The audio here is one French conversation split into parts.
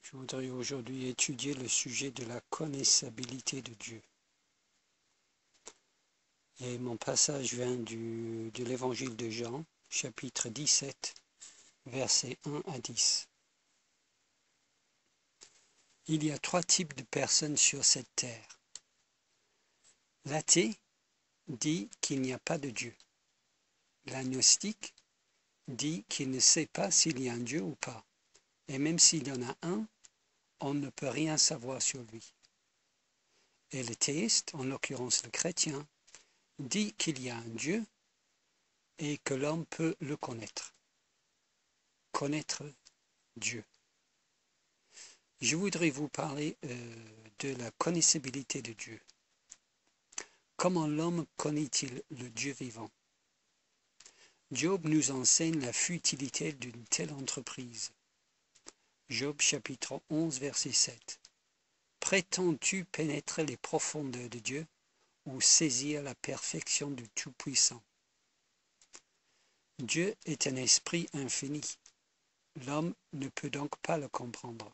Je voudrais aujourd'hui étudier le sujet de la connaissabilité de Dieu. Et mon passage vient de l'évangile de Jean, chapitre 17, versets 1 à 10. Il y a 3 types de personnes sur cette terre. L'athée dit qu'il n'y a pas de Dieu. L'agnostique dit qu'il ne sait pas s'il y a un Dieu ou pas. Et même s'il y en a un, on ne peut rien savoir sur lui. Et le théiste, en l'occurrence le chrétien, dit qu'il y a un Dieu et que l'homme peut le connaître. Connaître Dieu. Je voudrais vous parler de la connaissabilité de Dieu. Comment l'homme connaît-il le Dieu vivant? Job nous enseigne la futilité d'une telle entreprise. Job chapitre 11 verset 7. Prétends-tu pénétrer les profondeurs de Dieu ou saisir la perfection du Tout-Puissant? Dieu est un esprit infini. L'homme ne peut donc pas le comprendre.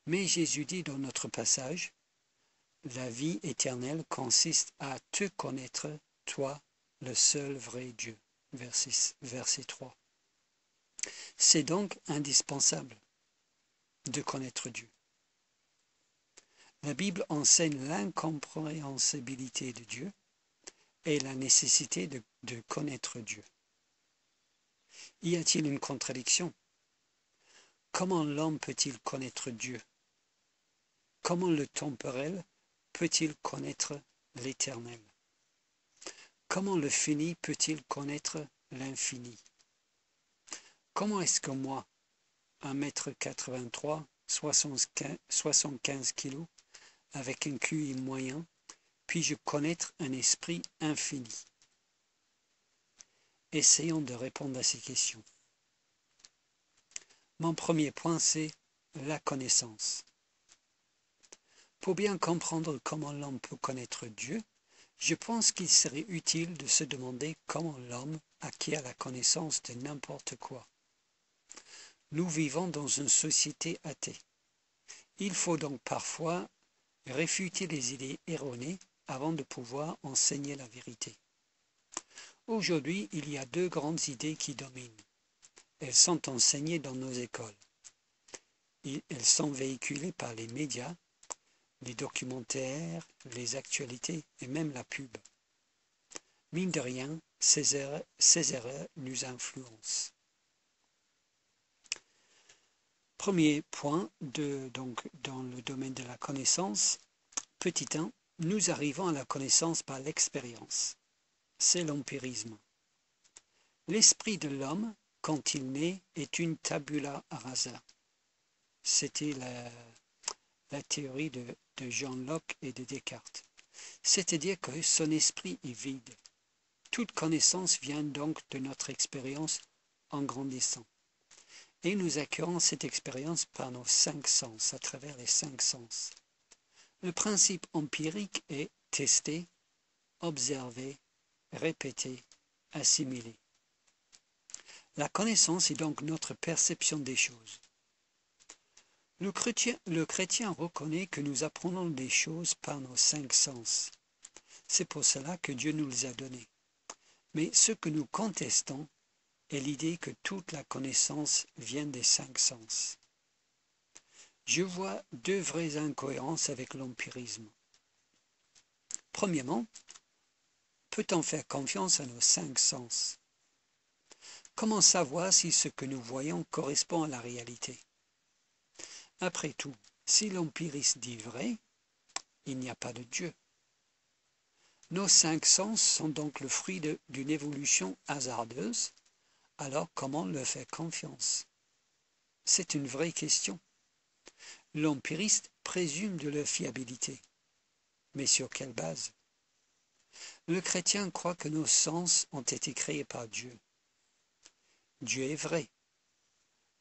Mais Jésus dit dans notre passage, la vie éternelle consiste à te connaître, toi, le seul vrai Dieu. Verset 3. C'est donc indispensable de connaître Dieu. La Bible enseigne l'incompréhensibilité de Dieu et la nécessité de connaître Dieu. Y a-t-il une contradiction? Comment l'homme peut-il connaître Dieu? Comment le temporel peut-il connaître l'éternel? Comment le fini peut-il connaître l'infini? Comment est-ce que moi, 1,83 m, 75 kg, avec un QI moyen, puis-je connaître un esprit infini? Essayons de répondre à ces questions. Mon premier point, c'est la connaissance. Pour bien comprendre comment l'homme peut connaître Dieu, je pense qu'il serait utile de se demander comment l'homme acquiert la connaissance de n'importe quoi. Nous vivons dans une société athée. Il faut donc parfois réfuter les idées erronées avant de pouvoir enseigner la vérité. Aujourd'hui, il y a 2 grandes idées qui dominent. Elles sont enseignées dans nos écoles. Elles sont véhiculées par les médias, les documentaires, les actualités et même la pub. Mine de rien, ces erreurs nous influencent. Premier point, donc dans le domaine de la connaissance, petit 1, nous arrivons à la connaissance par l'expérience. C'est l'empirisme. L'esprit de l'homme, quand il naît, est une tabula rasa. C'était la théorie de John Locke et de Descartes. C'est-à-dire que son esprit est vide. Toute connaissance vient donc de notre expérience en grandissant. Et nous acquérons cette expérience par nos 5 sens, à travers les 5 sens. Le principe empirique est tester, observer, répéter, assimiler. La connaissance est donc notre perception des choses. Le chrétien reconnaît que nous apprenons des choses par nos 5 sens. C'est pour cela que Dieu nous les a donnés. Mais ce que nous contestons est l'idée que toute la connaissance vient des 5 sens. Je vois 2 vraies incohérences avec l'empirisme. Premièrement, peut-on faire confiance à nos 5 sens? Comment savoir si ce que nous voyons correspond à la réalité? Après tout, si l'empirisme dit vrai, il n'y a pas de Dieu. Nos 5 sens sont donc le fruit d'une évolution hasardeuse, alors comment leur faire confiance? C'est une vraie question. L'empiriste présume de leur fiabilité. Mais sur quelle base? Le chrétien croit que nos sens ont été créés par Dieu. Dieu est vrai.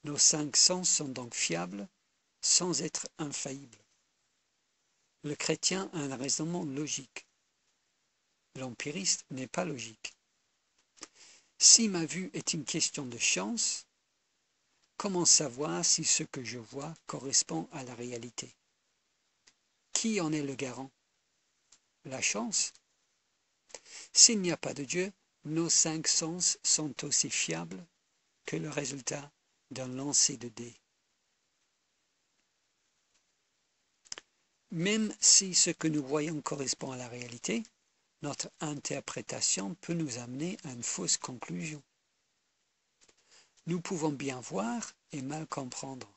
Nos 5 sens sont donc fiables sans être infaillibles. Le chrétien a un raisonnement logique. L'empiriste n'est pas logique. Si ma vue est une question de chance, Comment savoir si ce que je vois correspond à la réalité? Qui en est le garant? La chance? S'il n'y a pas de Dieu, nos 5 sens sont aussi fiables que le résultat d'un lancer de dés. Même si ce que nous voyons correspond à la réalité, notre interprétation peut nous amener à une fausse conclusion. Nous pouvons bien voir et mal comprendre.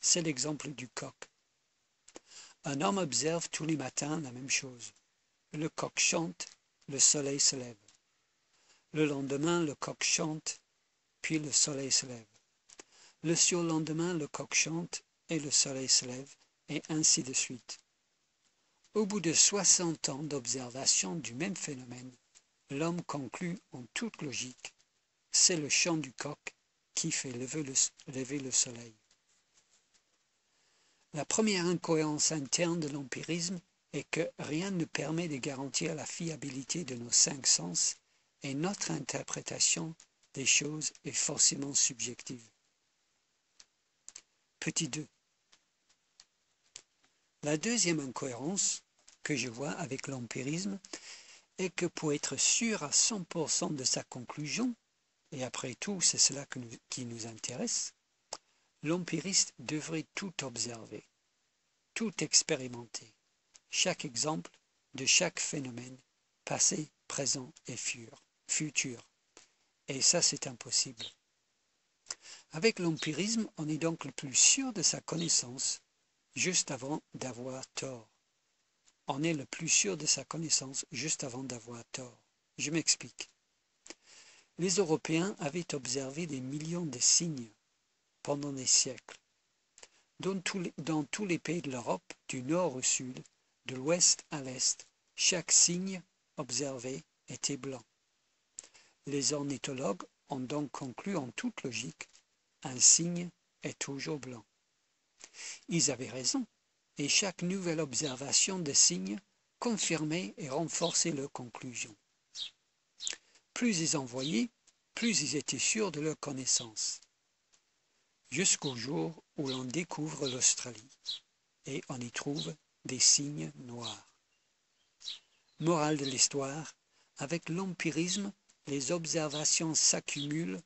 C'est l'exemple du coq. Un homme observe tous les matins la même chose. Le coq chante, le soleil se lève. Le lendemain, le coq chante, puis le soleil se lève. Le surlendemain, le coq chante et le soleil se lève, et ainsi de suite. Au bout de 60 ans d'observation du même phénomène, l'homme conclut en toute logique, c'est le chant du coq qui fait lever le soleil. La première incohérence interne de l'empirisme est que rien ne permet de garantir la fiabilité de nos 5 sens et notre interprétation des choses est forcément subjective. Petit 2. La deuxième incohérence que je vois avec l'empirisme est que pour être sûr à 100% de sa conclusion, et après tout c'est cela qui nous intéresse, l'empiriste devrait tout observer, tout expérimenter, chaque exemple de chaque phénomène, passé, présent et futur. Et ça c'est impossible. Avec l'empirisme, on est donc le plus sûr de sa connaissance, juste avant d'avoir tort. On est le plus sûr de sa connaissance juste avant d'avoir tort. Je m'explique. Les Européens avaient observé des millions de signes pendant des siècles. Dans tous les pays de l'Europe, du nord au sud, de l'ouest à l'est, chaque signe observé était blanc. Les ornithologues ont donc conclu en toute logique, un signe est toujours blanc. Ils avaient raison, et chaque nouvelle observation de signes confirmait et renforçait leur conclusion. Plus ils en voyaient, plus ils étaient sûrs de leur connaissance. Jusqu'au jour où l'on découvre l'Australie, et on y trouve des signes noirs. Morale de l'histoire, avec l'empirisme, les observations s'accumulent,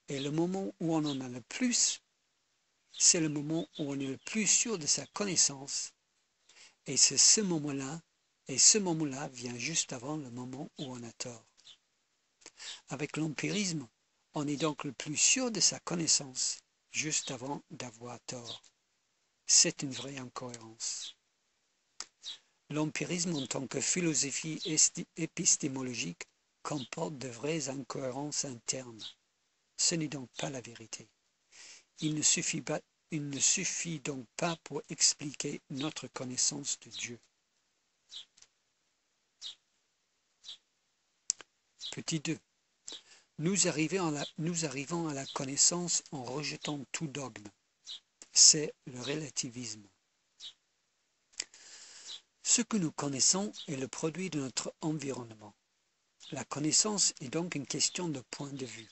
et le moment où on en a le plus, c'est le moment où on est le plus sûr de sa connaissance, et c'est ce moment-là vient juste avant le moment où on a tort. Avec l'empirisme, on est donc le plus sûr de sa connaissance, juste avant d'avoir tort. C'est une vraie incohérence. L'empirisme en tant que philosophie épistémologique comporte de vraies incohérences internes. Ce n'est donc pas la vérité. Il ne suffit donc pas pour expliquer notre connaissance de Dieu. Petit 2. Nous arrivons à la connaissance en rejetant tout dogme. C'est le relativisme. Ce que nous connaissons est le produit de notre environnement. La connaissance est donc une question de point de vue.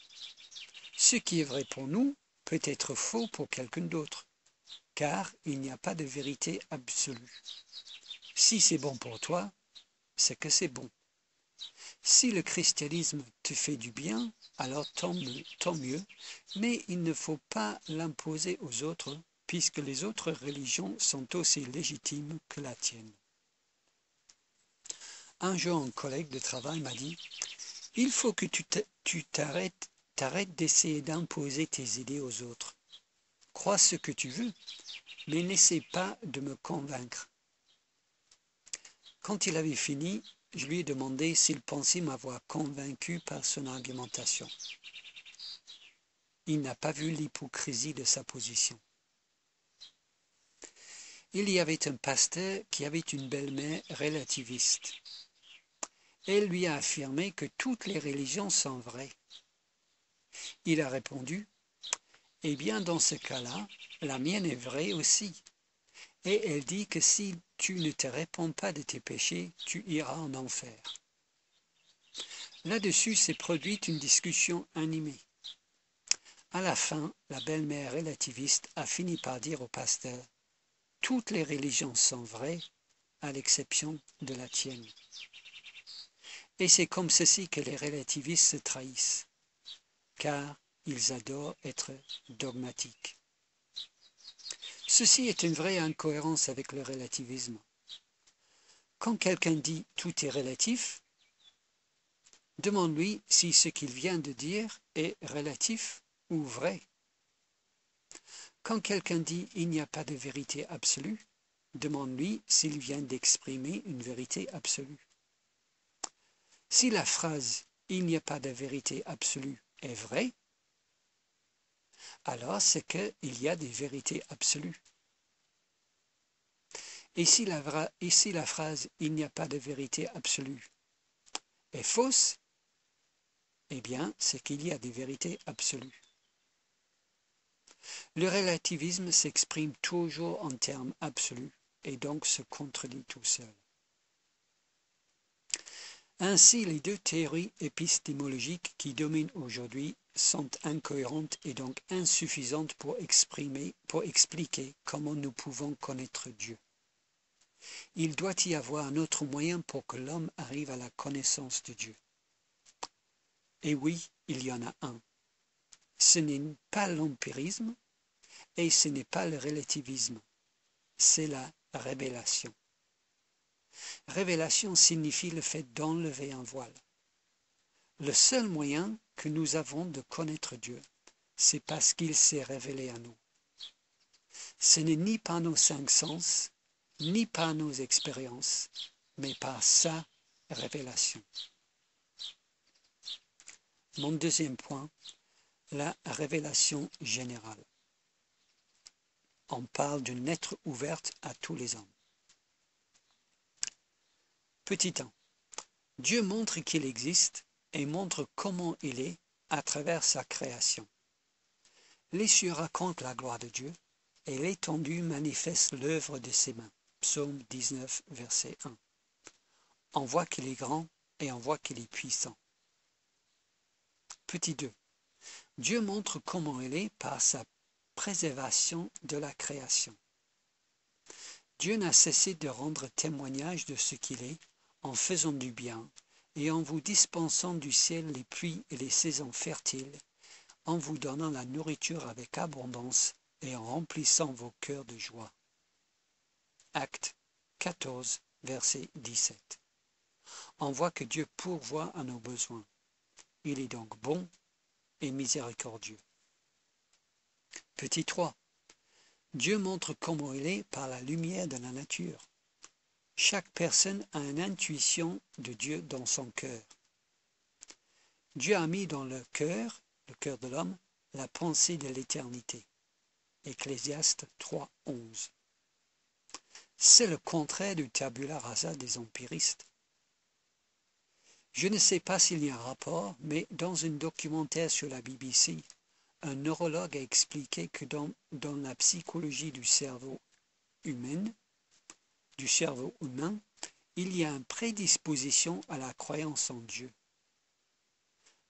Ce qui est vrai pour nous peut être faux pour quelqu'un d'autre, car il n'y a pas de vérité absolue. Si c'est bon pour toi, c'est que c'est bon. Si le christianisme te fait du bien, alors tant mieux, mais il ne faut pas l'imposer aux autres, puisque les autres religions sont aussi légitimes que la tienne. Un jour, un collègue de travail m'a dit « Il faut que tu t'arrêtes d'essayer d'imposer tes idées aux autres. Crois ce que tu veux, mais n'essaie pas de me convaincre. » Quand il avait fini, je lui ai demandé s'il pensait m'avoir convaincu par son argumentation. Il n'a pas vu l'hypocrisie de sa position. Il y avait un pasteur qui avait une belle-mère relativiste. Elle lui a affirmé que toutes les religions sont vraies. Il a répondu « Eh bien, dans ce cas-là, la mienne est vraie aussi. » Et elle dit que si tu ne te réponds pas de tes péchés, tu iras en enfer. Là-dessus s'est produite une discussion animée. À la fin, la belle-mère relativiste a fini par dire au pasteur « Toutes les religions sont vraies, à l'exception de la tienne. » Et c'est comme ceci que les relativistes se trahissent, car ils adorent être dogmatiques. Ceci est une vraie incohérence avec le relativisme. Quand quelqu'un dit « tout est relatif », demande-lui si ce qu'il vient de dire est relatif ou vrai. Quand quelqu'un dit « il n'y a pas de vérité absolue », demande-lui s'il vient d'exprimer une vérité absolue. Si la phrase « il n'y a pas de vérité absolue » est vraie, alors c'est qu'il y a des vérités absolues. Et si la phrase « il n'y a pas de vérité absolue » est fausse, eh bien, c'est qu'il y a des vérités absolues. Le relativisme s'exprime toujours en termes absolus et donc se contredit tout seul. Ainsi, les deux théories épistémologiques qui dominent aujourd'hui sont incohérentes et donc insuffisantes pour expliquer comment nous pouvons connaître Dieu. Il doit y avoir un autre moyen pour que l'homme arrive à la connaissance de Dieu. Et oui, il y en a un. Ce n'est pas l'empirisme et ce n'est pas le relativisme, c'est la révélation. Révélation signifie le fait d'enlever un voile. Le seul moyen que nous avons de connaître Dieu, c'est parce qu'il s'est révélé à nous. Ce n'est ni par nos cinq sens, ni par nos expériences, mais par sa révélation. Mon deuxième point, la révélation générale. On parle d'une lettre ouverte à tous les hommes. Petit 1. Dieu montre qu'il existe et montre comment il est à travers sa création. Les cieux racontent la gloire de Dieu et l'étendue manifeste l'œuvre de ses mains. Psaume 19, verset 1. On voit qu'il est grand et on voit qu'il est puissant. Petit 2. Dieu montre comment il est par sa préservation de la création. Dieu n'a cessé de rendre témoignage de ce qu'il est en faisant du bien et en vous dispensant du ciel les pluies et les saisons fertiles, en vous donnant la nourriture avec abondance et en remplissant vos cœurs de joie. Acte 14, verset 17. On voit que Dieu pourvoit à nos besoins. Il est donc bon et miséricordieux. Petit 3. Dieu montre comment il est par la lumière de la nature. Chaque personne a une intuition de Dieu dans son cœur. Dieu a mis dans le cœur de l'homme, la pensée de l'éternité. Ecclésiaste 3, 11. C'est le contraire du tabula rasa des empiristes. Je ne sais pas s'il y a un rapport, mais dans un documentaire sur la BBC, un neurologue a expliqué que dans la psychologie du cerveau humain, il y a une prédisposition à la croyance en Dieu.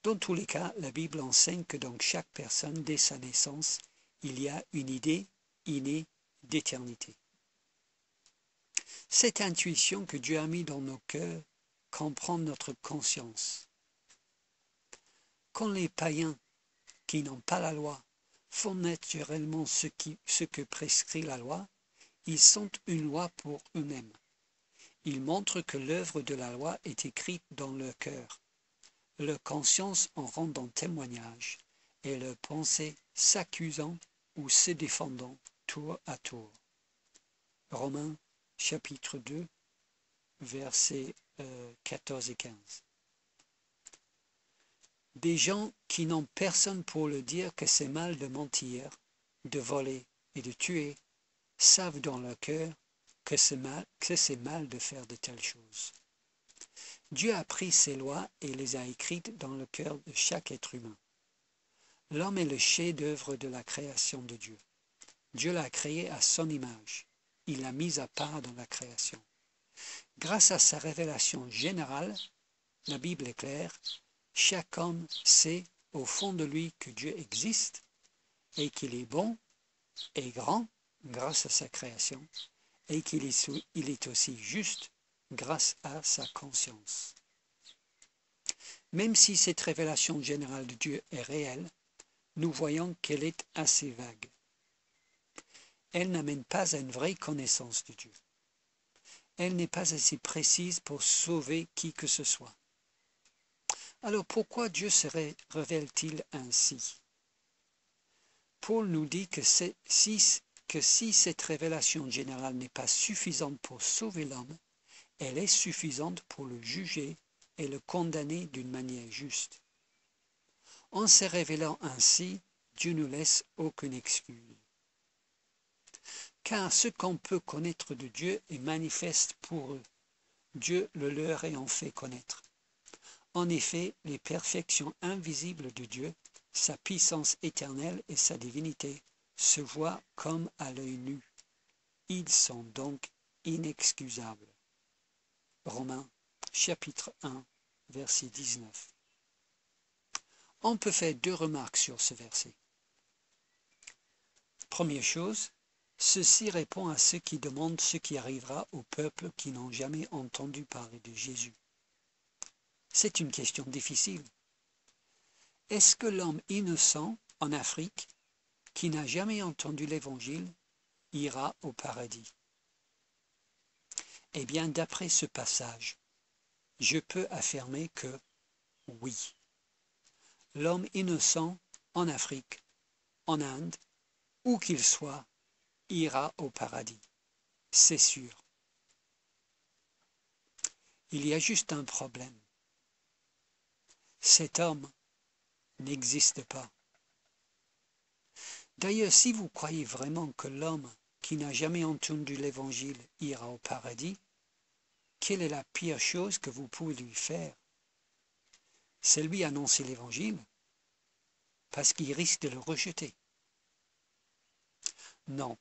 Dans tous les cas, la Bible enseigne que dans chaque personne, dès sa naissance, il y a une idée innée d'éternité. Cette intuition que Dieu a mise dans nos cœurs comprend notre conscience. Quand les païens qui n'ont pas la loi font naturellement ce que prescrit la loi, ils sont une loi pour eux-mêmes. Ils montrent que l'œuvre de la loi est écrite dans leur cœur. Leur conscience en rend un témoignage et leurs pensées s'accusant ou se défendant tour à tour. Romains chapitre 2, versets 14 et 15. Des gens qui n'ont personne pour leur dire que c'est mal de mentir, de voler et de tuer, savent dans leur cœur que c'est mal de faire de telles choses. Dieu a pris ces lois et les a écrites dans le cœur de chaque être humain. L'homme est le chef-d'œuvre de la création de Dieu. Dieu l'a créé à son image. Il l'a mis à part dans la création. Grâce à sa révélation générale, la Bible est claire, chaque homme sait au fond de lui que Dieu existe et qu'il est bon et grand grâce à sa création, et qu'il est aussi juste grâce à sa conscience. Même si cette révélation générale de Dieu est réelle, nous voyons qu'elle est assez vague. Elle n'amène pas à une vraie connaissance de Dieu. Elle n'est pas assez précise pour sauver qui que ce soit. Alors pourquoi Dieu se révèle-t-il ainsi? Paul nous dit que si cette révélation générale n'est pas suffisante pour sauver l'homme, elle est suffisante pour le juger et le condamner d'une manière juste. En se révélant ainsi, Dieu ne laisse aucune excuse. Car ce qu'on peut connaître de Dieu est manifeste pour eux, Dieu le leur ayant fait connaître. En effet, les perfections invisibles de Dieu, sa puissance éternelle et sa divinité, se voient comme à l'œil nu. Ils sont donc inexcusables. Romains, chapitre 1, verset 19. On peut faire deux remarques sur ce verset. Première chose, ceci répond à ceux qui demandent ce qui arrivera aux peuples qui n'ont jamais entendu parler de Jésus. C'est une question difficile. Est-ce que l'homme innocent en Afrique, qui n'a jamais entendu l'Évangile, ira au paradis? Eh bien, d'après ce passage, je peux affirmer que oui. L'homme innocent en Afrique, en Inde, où qu'il soit, ira au paradis. C'est sûr. Il y a juste un problème. Cet homme n'existe pas. D'ailleurs, si vous croyez vraiment que l'homme qui n'a jamais entendu l'Évangile ira au paradis, quelle est la pire chose que vous pouvez lui faire? C'est lui annoncer l'Évangile, parce qu'il risque de le rejeter. Non,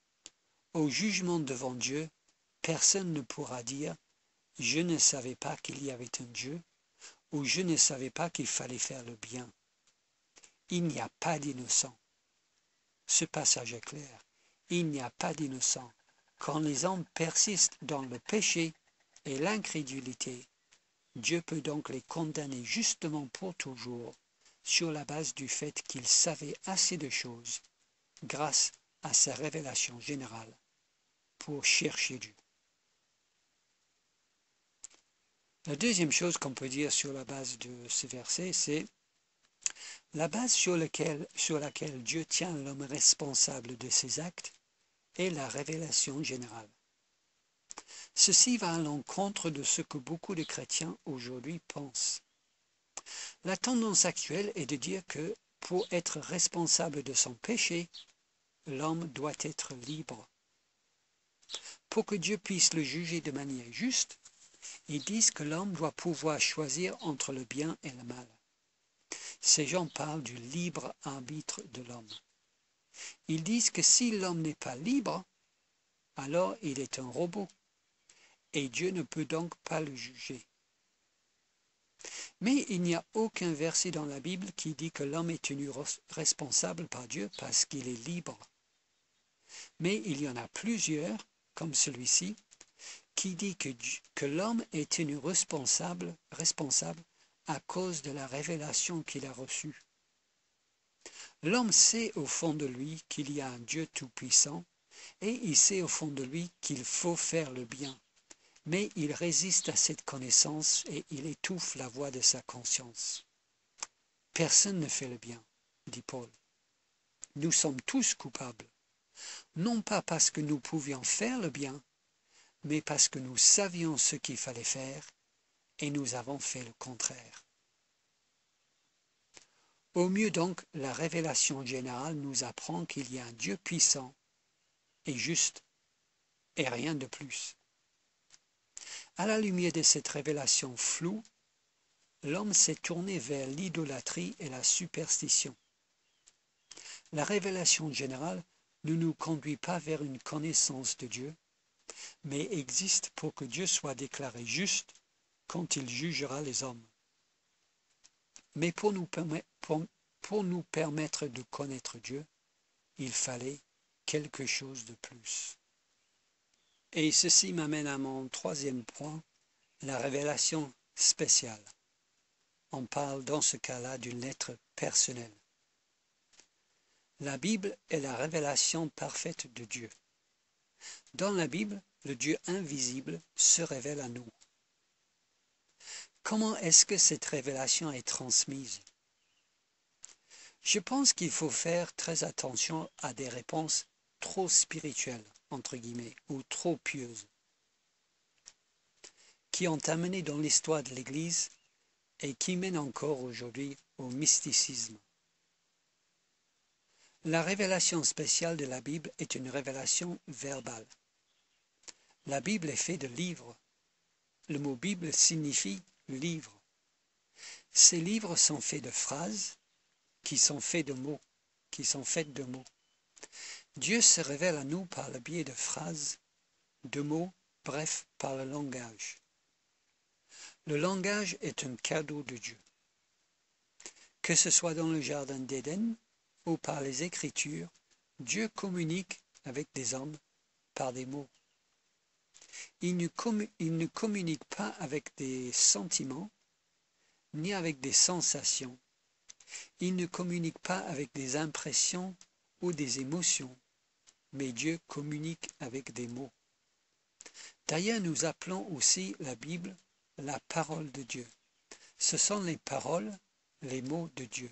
au jugement devant Dieu, personne ne pourra dire « Je ne savais pas qu'il y avait un Dieu » ou « Je ne savais pas qu'il fallait faire le bien ». Il n'y a pas d'innocent. Ce passage est clair. Il n'y a pas d'innocent. Quand les hommes persistent dans le péché et l'incrédulité, Dieu peut donc les condamner justement pour toujours sur la base du fait qu'ils savaient assez de choses grâce à sa révélation générale pour chercher Dieu. La deuxième chose qu'on peut dire sur la base de ce verset, c'est la base sur laquelle Dieu tient l'homme responsable de ses actes est la révélation générale. Ceci va à l'encontre de ce que beaucoup de chrétiens aujourd'hui pensent. La tendance actuelle est de dire que pour être responsable de son péché, l'homme doit être libre. Pour que Dieu puisse le juger de manière juste, ils disent que l'homme doit pouvoir choisir entre le bien et le mal. Ces gens parlent du libre arbitre de l'homme. Ils disent que si l'homme n'est pas libre, alors il est un robot, et Dieu ne peut donc pas le juger. Mais il n'y a aucun verset dans la Bible qui dit que l'homme est tenu responsable par Dieu parce qu'il est libre. Mais il y en a plusieurs, comme celui-ci, qui dit que l'homme est tenu responsable à cause de la révélation qu'il a reçue. L'homme sait au fond de lui qu'il y a un Dieu tout-puissant, et il sait au fond de lui qu'il faut faire le bien. Mais il résiste à cette connaissance et il étouffe la voix de sa conscience. Personne ne fait le bien, dit Paul. Nous sommes tous coupables, non pas parce que nous pouvions faire le bien, mais parce que nous savions ce qu'il fallait faire et nous avons fait le contraire. Au mieux donc, la révélation générale nous apprend qu'il y a un Dieu puissant et juste et rien de plus. À la lumière de cette révélation floue, l'homme s'est tourné vers l'idolâtrie et la superstition. La révélation générale ne nous conduit pas vers une connaissance de Dieu, mais existe pour que Dieu soit déclaré juste quand il jugera les hommes. Mais pour nous permettre de connaître Dieu, il fallait quelque chose de plus. Et ceci m'amène à mon troisième point, la révélation spéciale. On parle dans ce cas-là d'une lettre personnelle. La Bible est la révélation parfaite de Dieu. Dans la Bible, le Dieu invisible se révèle à nous. Comment est-ce que cette révélation est transmise? Je pense qu'il faut faire très attention à des réponses trop spirituelles, entre guillemets, ou trop pieuses, qui ont amené dans l'histoire de l'Église et qui mènent encore aujourd'hui au mysticisme. La révélation spéciale de la Bible est une révélation verbale. La Bible est faite de livres. Le mot Bible signifie livre. Ces livres sont faits de phrases qui sont faits de mots, qui sont faites de mots. Dieu se révèle à nous par le biais de phrases, de mots, bref, par le langage. Le langage est un cadeau de Dieu. Que ce soit dans le jardin d'Éden ou par les Écritures, Dieu communique avec des hommes par des mots. Il ne communique pas avec des sentiments, ni avec des sensations. Il ne communique pas avec des impressions ou des émotions, mais Dieu communique avec des mots. D'ailleurs, nous appelons aussi la Bible la parole de Dieu. Ce sont les paroles, les mots de Dieu.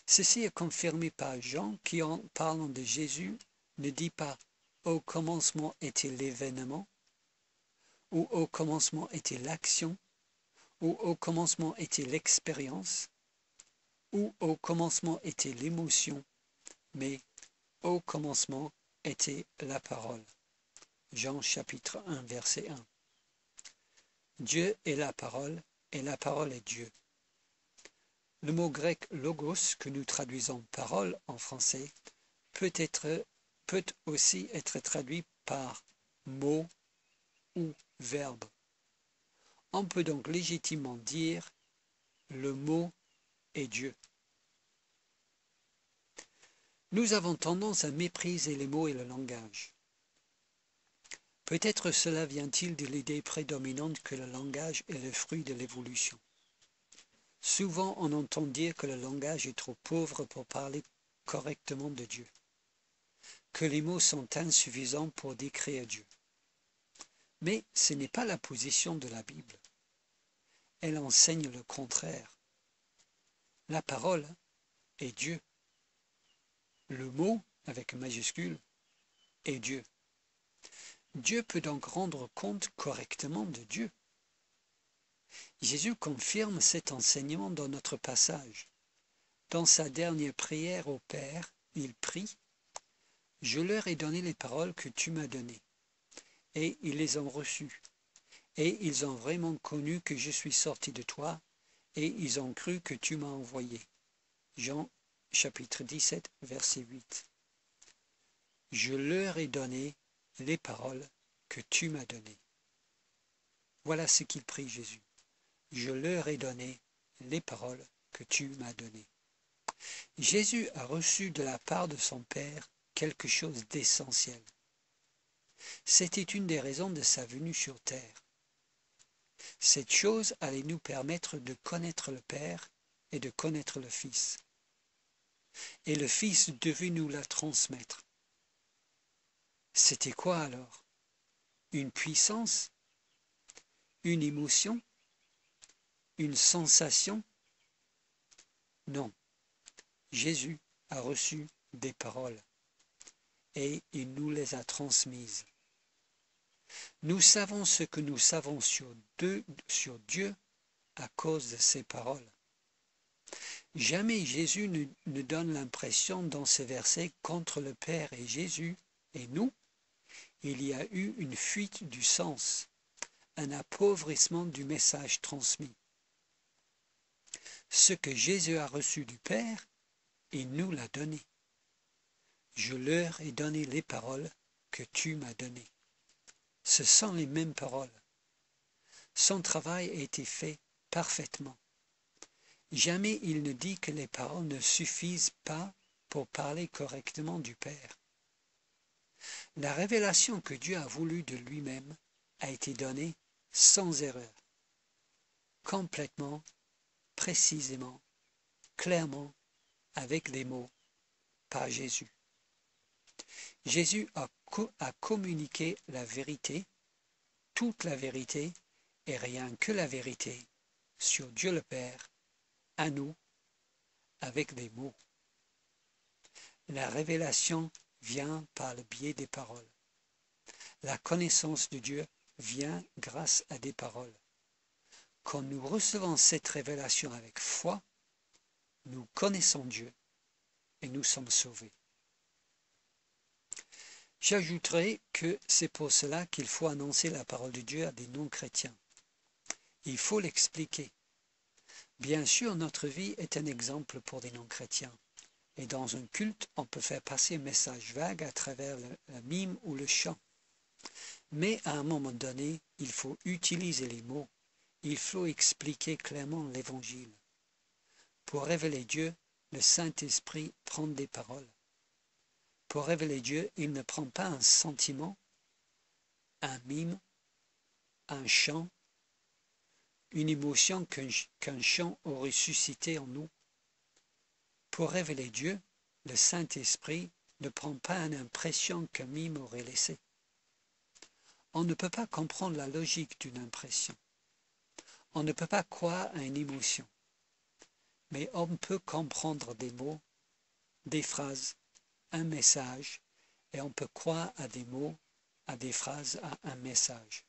Ceci est confirmé par Jean qui, en parlant de Jésus, ne dit pas « au commencement était l'événement » ou « au commencement était l'action » ou « au commencement était l'expérience » ou « au commencement était l'émotion », mais « au commencement était la parole ». Jean chapitre 1, verset 1. Dieu est la parole et la parole est Dieu. Le mot grec logos, que nous traduisons parole en français, peut aussi être traduit par mot ou verbe. On peut donc légitimement dire le mot est Dieu. Nous avons tendance à mépriser les mots et le langage. Peut-être cela vient-il de l'idée prédominante que le langage est le fruit de l'évolution. Souvent on entend dire que le langage est trop pauvre pour parler correctement de Dieu, que les mots sont insuffisants pour décrire Dieu. Mais ce n'est pas la position de la Bible. Elle enseigne le contraire. La parole est Dieu. Le mot, avec majuscule, est Dieu. Dieu peut donc rendre compte correctement de Dieu. Jésus confirme cet enseignement dans notre passage. Dans sa dernière prière au Père, il prie « Je leur ai donné les paroles que tu m'as données, et ils les ont reçues, et ils ont vraiment connu que je suis sorti de toi, et ils ont cru que tu m'as envoyé. » Jean chapitre 17, verset 8. « Je leur ai donné les paroles que tu m'as données. » Voilà ce qu'il prie Jésus. Je leur ai donné les paroles que tu m'as données. Jésus a reçu de la part de son Père quelque chose d'essentiel. C'était une des raisons de sa venue sur terre. Cette chose allait nous permettre de connaître le Père et de connaître le Fils. Et le Fils devait nous la transmettre. C'était quoi alors? Une puissance? Une émotion? Une sensation? Non. Jésus a reçu des paroles et il nous les a transmises. Nous savons ce que nous savons sur Dieu à cause de ces paroles. Jamais Jésus ne donne l'impression dans ce verset qu'entre le Père et Jésus et nous, il y a eu une fuite du sens, un appauvrissement du message transmis. Ce que Jésus a reçu du Père, il nous l'a donné. Je leur ai donné les paroles que tu m'as données. Ce sont les mêmes paroles. Son travail a été fait parfaitement. Jamais il ne dit que les paroles ne suffisent pas pour parler correctement du Père. La révélation que Dieu a voulu de lui-même a été donnée sans erreur, complètement, précisément, clairement, avec les mots, par Jésus. Jésus a communiqué la vérité, toute la vérité et rien que la vérité sur Dieu le Père, à nous, avec des mots. La révélation vient par le biais des paroles. La connaissance de Dieu vient grâce à des paroles. Quand nous recevons cette révélation avec foi, nous connaissons Dieu et nous sommes sauvés. J'ajouterai que c'est pour cela qu'il faut annoncer la parole de Dieu à des non-chrétiens. Il faut l'expliquer. Bien sûr, notre vie est un exemple pour des non-chrétiens. Et dans un culte, on peut faire passer un message vague à travers le mime ou le chant. Mais à un moment donné, il faut utiliser les mots. Il faut expliquer clairement l'Évangile. Pour révéler Dieu, le Saint-Esprit prend des paroles. Pour révéler Dieu, il ne prend pas un sentiment, un mime, un chant, une émotion qu'un chant aurait suscité en nous. Pour révéler Dieu, le Saint-Esprit ne prend pas une impression qu'un mime aurait laissée. On ne peut pas comprendre la logique d'une impression. On ne peut pas croire à une émotion. Mais on peut comprendre des mots, des phrases, un message, et on peut croire à des mots, à des phrases, à un message.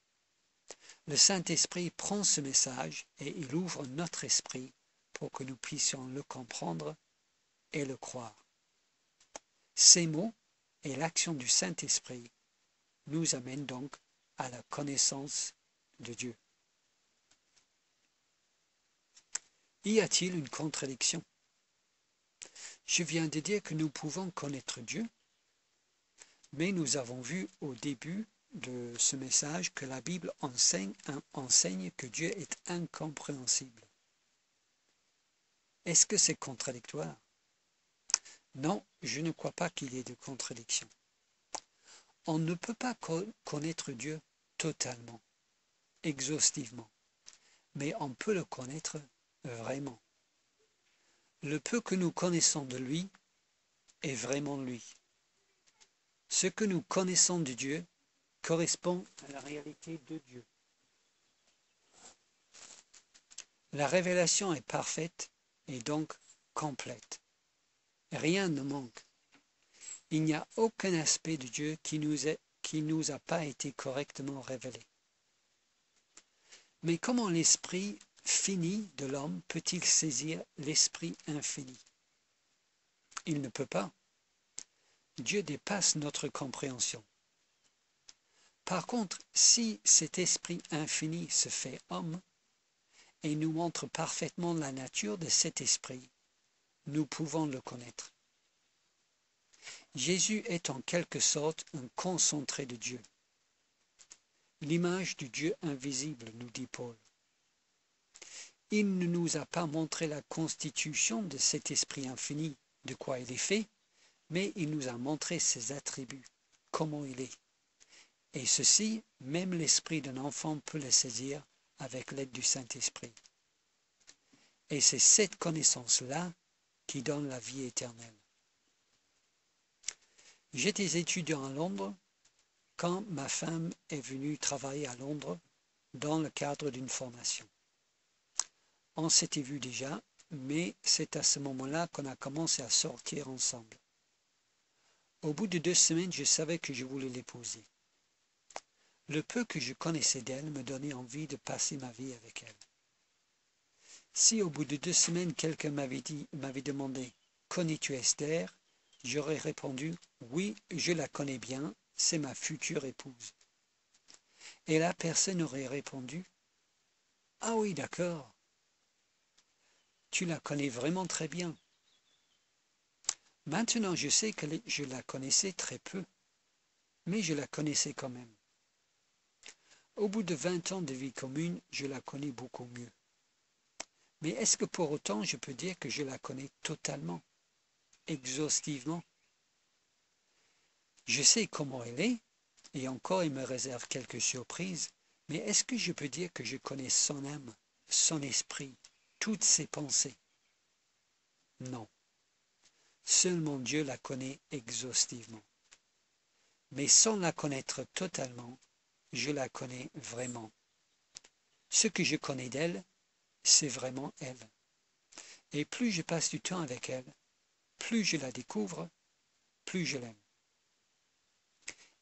Le Saint-Esprit prend ce message et il ouvre notre esprit pour que nous puissions le comprendre et le croire. Ces mots et l'action du Saint-Esprit nous amènent donc à la connaissance de Dieu. Y a-t-il une contradiction? Je viens de dire que nous pouvons connaître Dieu, mais nous avons vu au début de ce message que la Bible enseigne que Dieu est incompréhensible. Est-ce que c'est contradictoire? Non, je ne crois pas qu'il y ait de contradiction. On ne peut pas connaître Dieu totalement, exhaustivement, mais on peut le connaître vraiment. Le peu que nous connaissons de lui est vraiment lui. Ce que nous connaissons de Dieu correspond à la réalité de Dieu. La révélation est parfaite et donc complète. Rien ne manque. Il n'y a aucun aspect de Dieu qui nous a pas été correctement révélé. Mais comment l'esprit fini de l'homme peut-il saisir l'esprit infini? Il ne peut pas. Dieu dépasse notre compréhension. Par contre, si cet esprit infini se fait homme et nous montre parfaitement la nature de cet esprit, nous pouvons le connaître. Jésus est en quelque sorte un concentré de Dieu. L'image du Dieu invisible, nous dit Paul. Il ne nous a pas montré la constitution de cet esprit infini, de quoi il est fait, mais il nous a montré ses attributs, comment il est. Et ceci, même l'esprit d'un enfant peut le saisir avec l'aide du Saint-Esprit. Et c'est cette connaissance-là qui donne la vie éternelle. J'étais étudiant à Londres quand ma femme est venue travailler à Londres dans le cadre d'une formation. On s'était vu déjà, mais c'est à ce moment-là qu'on a commencé à sortir ensemble. Au bout de 2 semaines, je savais que je voulais l'épouser. Le peu que je connaissais d'elle me donnait envie de passer ma vie avec elle. Si au bout de 2 semaines, quelqu'un m'avait demandé « Connais-tu Esther ?» j'aurais répondu « Oui, je la connais bien, c'est ma future épouse. » Et la personne aurait répondu « Ah oui, d'accord, tu la connais vraiment très bien. » Maintenant, je sais que je la connaissais très peu, mais je la connaissais quand même. Au bout de 20 ans de vie commune, je la connais beaucoup mieux. Mais est-ce que pour autant je peux dire que je la connais totalement? exhaustivement. Je sais comment elle est, et encore il me réserve quelques surprises, mais est-ce que je peux dire que je connais son âme, son esprit, toutes ses pensées? Non. Seulement Dieu la connaît exhaustivement. Mais sans la connaître totalement, je la connais vraiment. Ce que je connais d'elle, c'est vraiment elle. Et plus je passe du temps avec elle, plus je la découvre, plus je l'aime.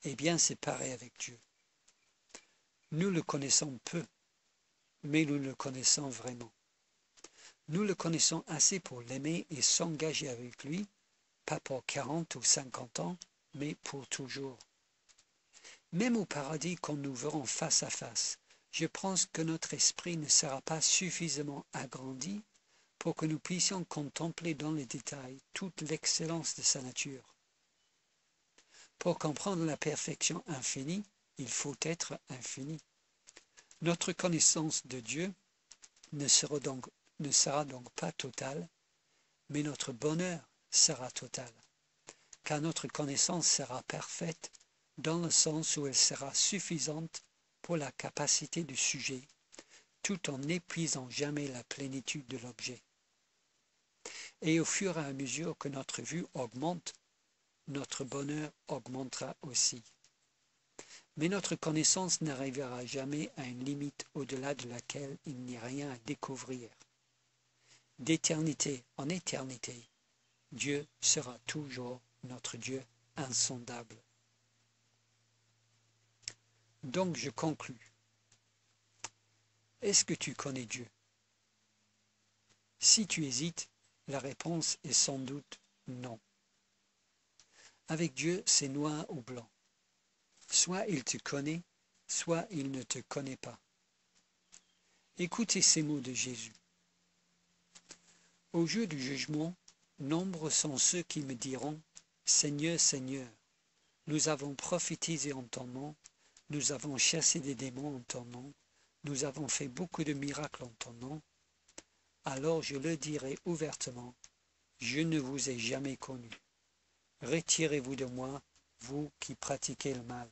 Eh bien, c'est pareil avec Dieu. Nous le connaissons peu, mais nous le connaissons vraiment. Nous le connaissons assez pour l'aimer et s'engager avec lui, pas pour 40 ou 50 ans, mais pour toujours. Même au paradis, quand nous verrons face à face, je pense que notre esprit ne sera pas suffisamment agrandi pour que nous puissions contempler dans les détails toute l'excellence de sa nature. Pour comprendre la perfection infinie, il faut être infini. Notre connaissance de Dieu ne sera donc pas totale, mais notre bonheur sera total, car notre connaissance sera parfaite dans le sens où elle sera suffisante pour la capacité du sujet, tout en n'épuisant jamais la plénitude de l'objet. Et au fur et à mesure que notre vue augmente, notre bonheur augmentera aussi. Mais notre connaissance n'arrivera jamais à une limite au-delà de laquelle il n'y a rien à découvrir. D'éternité en éternité, Dieu sera toujours notre Dieu insondable. Donc je conclus. Est-ce que tu connais Dieu? Si tu hésites, la réponse est sans doute non. Avec Dieu, c'est noir ou blanc. Soit il te connaît, soit il ne te connaît pas. Écoutez ces mots de Jésus. Au jour du jugement, nombreux sont ceux qui me diront, Seigneur, Seigneur, nous avons prophétisé en ton nom, nous avons chassé des démons en ton nom, nous avons fait beaucoup de miracles en ton nom. Alors je le dirai ouvertement, je ne vous ai jamais connu. Retirez-vous de moi, vous qui pratiquez le mal.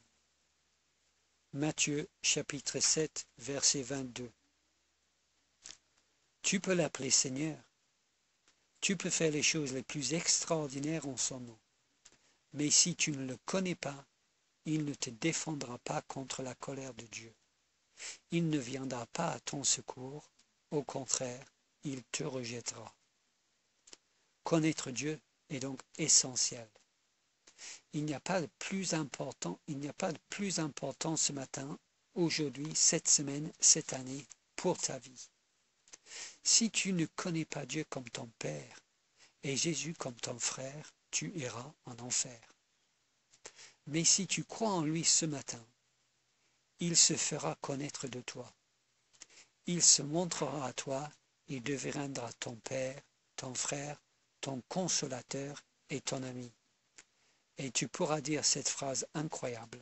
Matthieu chapitre 7, verset 22. Tu peux l'appeler Seigneur. Tu peux faire les choses les plus extraordinaires en son nom. Mais si tu ne le connais pas, il ne te défendra pas contre la colère de Dieu. Il ne viendra pas à ton secours, au contraire, il te rejettera. Connaître Dieu est donc essentiel. Il n'y a pas de plus important ce matin, aujourd'hui, cette semaine, cette année, pour ta vie. Si tu ne connais pas Dieu comme ton Père et Jésus comme ton frère, tu iras en enfer. Mais si tu crois en lui ce matin, il se fera connaître de toi. Il se montrera à toi et deviendra ton Père, ton frère, ton consolateur et ton ami. Et tu pourras dire cette phrase incroyable.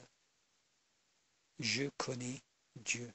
Je connais Dieu.